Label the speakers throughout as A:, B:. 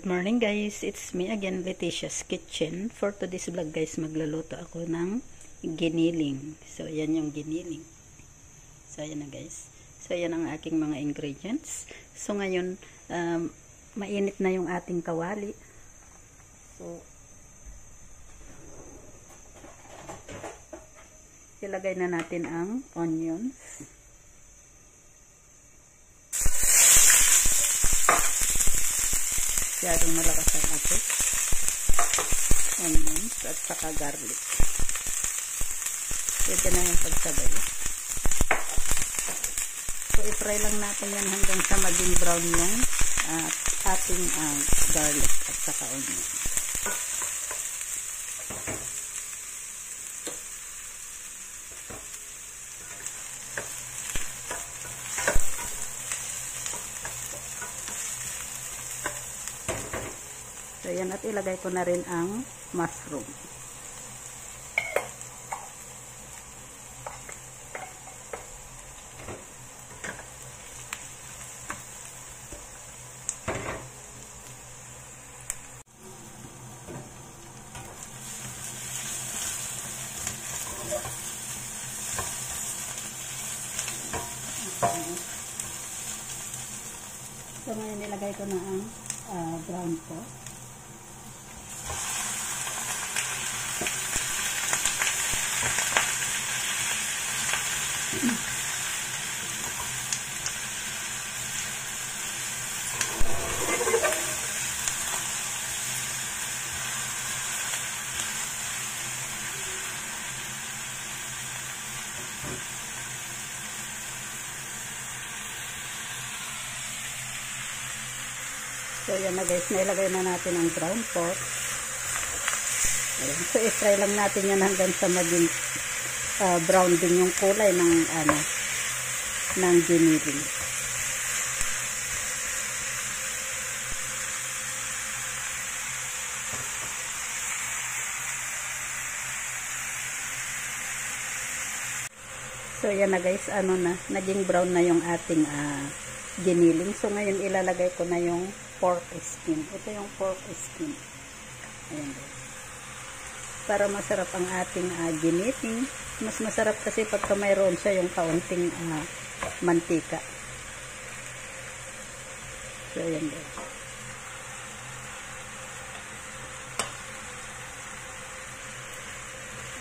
A: Good morning guys, it's me again, Leticia's Kitchen. For today's vlog guys, magluluto ako ng giniling. So yan yung giniling. So yan na guys. So yan ang aking mga ingredients. So ngayon, mainit na yung ating kawali. So ilagay na natin ang onions. Masyadong malakas ang apoy. Onions at saka garlic. Pwede na yung pagsabay. So, i-fry lang natin yan hanggang sa maging brown yung ating garlic at saka onions. So, yan, at ilagay ko na rin ang mushroom. So, ngayon nilagay ko na ang brown ko. So, yan na guys, nailagay na natin ang brown pork. Ayan. So, i-fry lang natin yan hanggang sa maging brown din yung kulay ng giniling. So, yan na guys, naging brown na yung ating giniling. So, ngayon ilalagay ko na yung pork skin. Ito yung pork skin. Ayan guys. Para masarap ang ating giniling. Mas masarap kasi pagka mayroon siya yung kaunting mantika. So, ayan guys.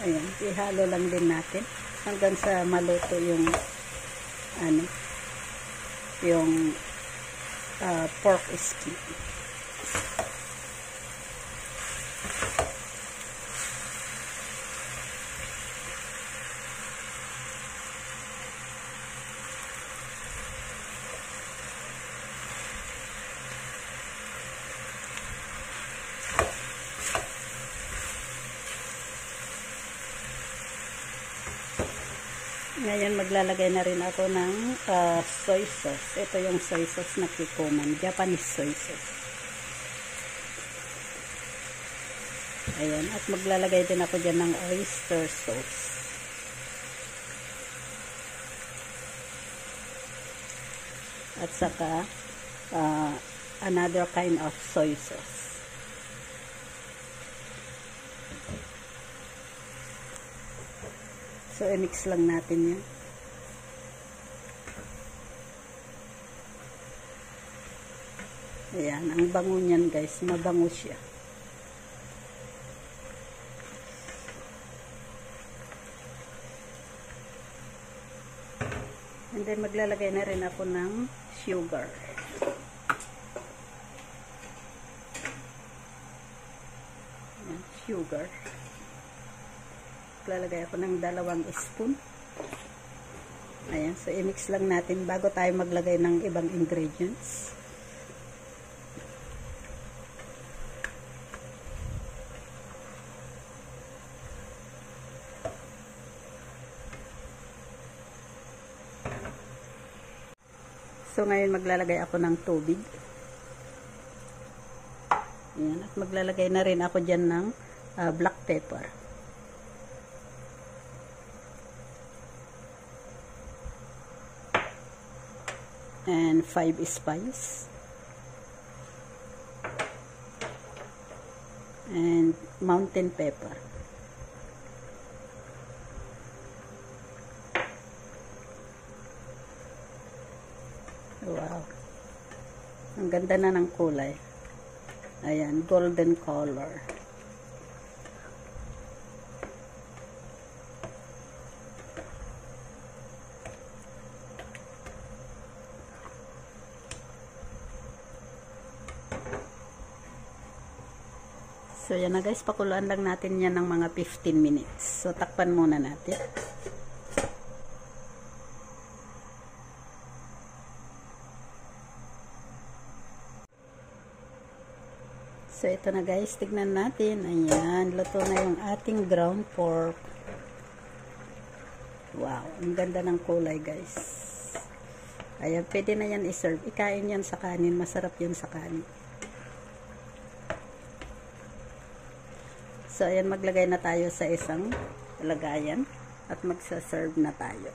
A: Ayan. Ihalo lang din natin hanggang sa maluto yung pork skin. Ngayon maglalagay na rin ako ng soy sauce. Ito yung soy sauce na Kikkoman, Japanese soy sauce. Ayan, at maglalagay din ako dyan ng oyster sauce. At saka another kind of soy sauce. So, i-mix lang natin yan. Ayan, ang bango niyan guys, mabango siya. And then, maglalagay na rin ako ng sugar. Ayan, sugar. Lalagay ako ng 2 spoon. Ayan, so i-mix lang natin bago tayo maglagay ng ibang ingredients. So ngayon maglalagay ako ng tubig. Ayan, at maglalagay na rin ako dyan ng black pepper. and 5 spice. and mountain pepper. Wow. Ang ganda na ng kulay. Ayan, golden color. So, yan na guys. Pakuluan lang natin yan ng mga 15 minutes. So, takpan muna natin. So, ito na guys. Tignan natin. Ayan. Luto na yung ating ground pork. Wow. Ang ganda ng kulay guys. Ayan. Pwede na yan iserve. Ikain yan sa kanin. Masarap yun sa kanin. So, ayan, maglagay na tayo sa isang lagayan at magsaserve na tayo.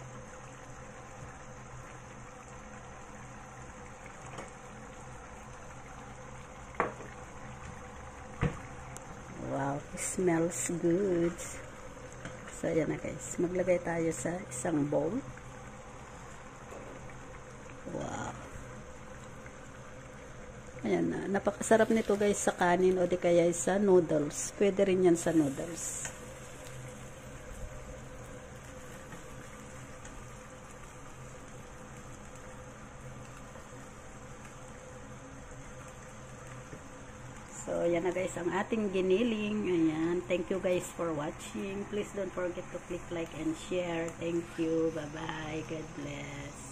A: Wow, smells good. So, ayan na guys. Maglagay tayo sa isang bowl. Wow. Ayan na. Napakasarap nito guys sa kanin o di kaya sa noodles. Pwede rin yan sa noodles. So, yan na guys ang ating giniling. Ayan. Thank you guys for watching. Please don't forget to click like and share. Thank you. Bye-bye. God bless.